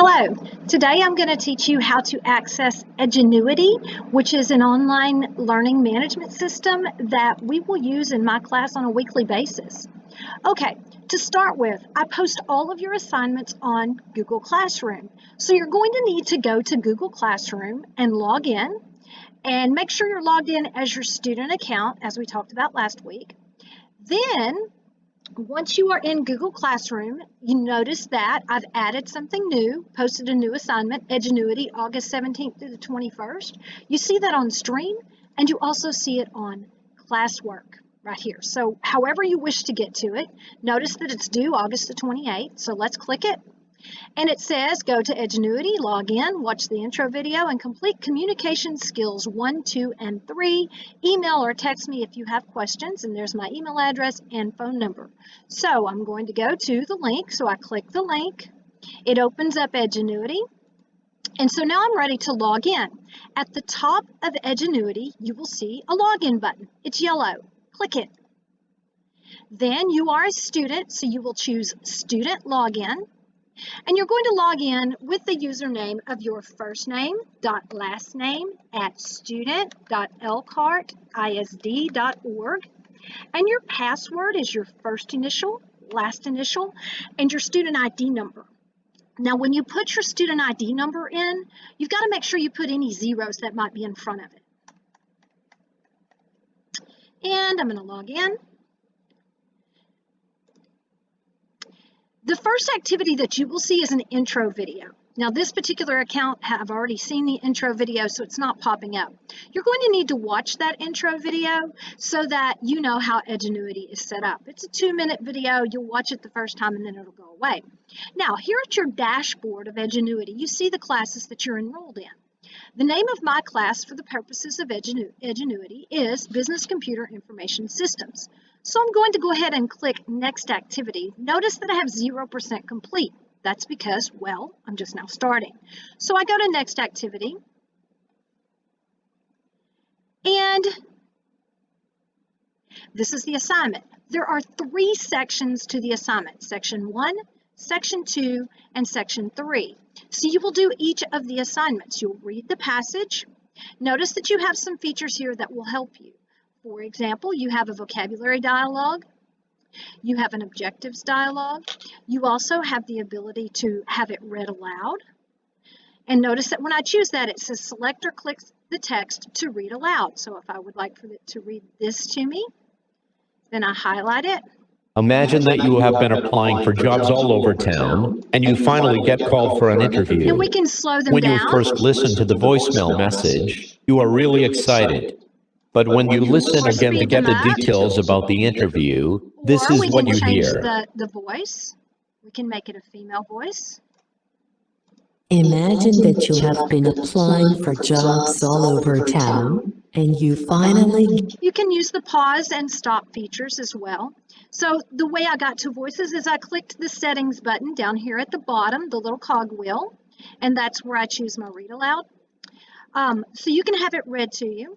Hello, today I'm going to teach you how to access Edgenuity, which is an online learning management system that we will use in my class on a weekly basis. Okay, to start with, I post all of your assignments on Google Classroom. So you're going to need to go to Google Classroom and log in, and make sure you're logged in as your student account, as we talked about last week. Then, once you are in Google Classroom, you notice that I've added something new, posted a new assignment, Edgenuity, August 17th through the 21st. You see that on the screen, and you also see it on classwork right here. So however you wish to get to it, notice that it's due August the 28th, so let's click it. And it says, go to Edgenuity, log in, watch the intro video, and complete communication skills 1, 2, and 3. Email or text me if you have questions, and there's my email address and phone number. So I'm going to go to the link, so I click the link. It opens up Edgenuity, and so now I'm ready to log in. At the top of Edgenuity, you will see a login button. It's yellow. Click it. Then you are a student, so you will choose Student Login. And you're going to log in with the username of your first name dot last name at student.elkhart.isd.org. And your password is your first initial, last initial, and your student ID number. Now, when you put your student ID number in, you've got to make sure you put any zeros that might be in front of it. And I'm going to log in. The first activity that you will see is an intro video. Now, this particular account, I've already seen the intro video, so it's not popping up. You're going to need to watch that intro video so that you know how Edgenuity is set up. It's a 2-minute video. You'll watch it the first time, and then it'll go away. Now, here at your dashboard of Edgenuity, you see the classes that you're enrolled in. The name of my class for the purposes of Edgenuity is Business Computer Information Systems. So I'm going to go ahead and click Next Activity. Notice that I have 0% complete. That's because, well, I'm just now starting. So I go to Next Activity. And this is the assignment. There are 3 sections to the assignment. Section 1, Section 2, and Section 3. So you will do each of the assignments. You'll read the passage. Notice that you have some features here that will help you. For example, you have a vocabulary dialogue. You have an objectives dialogue. You also have the ability to have it read aloud. And notice that when I choose that, it says select or click the text to read aloud. So if I would like for it to read this to me, then I highlight it. Imagine that you have been applying for jobs all over town, and you finally get called for an interview. And we can slow them when down. you first listen to the voicemail message, you are really excited. But when you listen again to get the details about the interview, this is what you hear. The voice. We can make it a female voice. Imagine that you have been applying for jobs all over town, and you finally... You can use the pause and stop features as well. So the way I got to voices is I clicked the settings button down here at the bottom, the little cog wheel, and that's where I choose my read aloud. So you can have it read to you.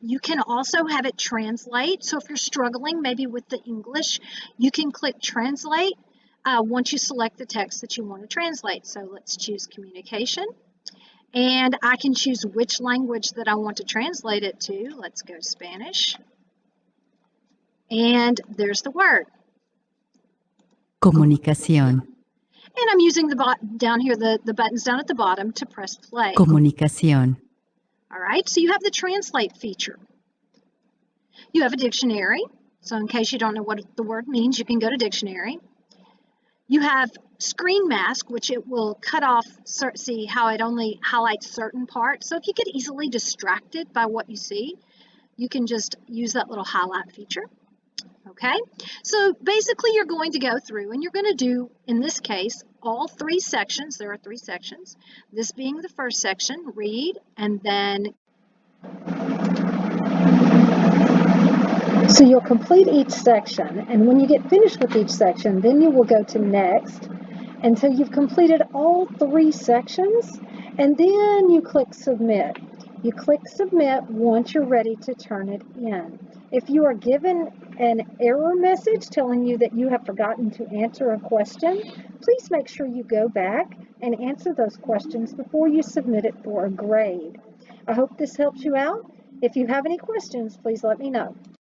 You can also have it translate. So if you're struggling maybe with the English, you can click translate once you select the text that you want to translate. So let's choose communication. And I can choose which language that I want to translate it to. Let's go Spanish. And there's the word. Comunicación. And I'm using the down here, the buttons down at the bottom to press play. Comunicación. All right, so you have the translate feature. You have a dictionary. So in case you don't know what the word means, you can go to dictionary. You have screen mask, which it will cut off, see how it only highlights certain parts. So if you get easily distracted by what you see, you can just use that little highlight feature. Okay, so basically you're going to go through and you're going to do, in this case, all 3 sections. There are 3 sections. This being the first section, read, and then... So you'll complete each section, and when you get finished with each section, then you will go to next until you've completed all 3 sections, and then you click submit. You click submit once you're ready to turn it in. If you are given an error message telling you that you have forgotten to answer a question, please make sure you go back and answer those questions before you submit it for a grade. I hope this helps you out. If you have any questions, please let me know.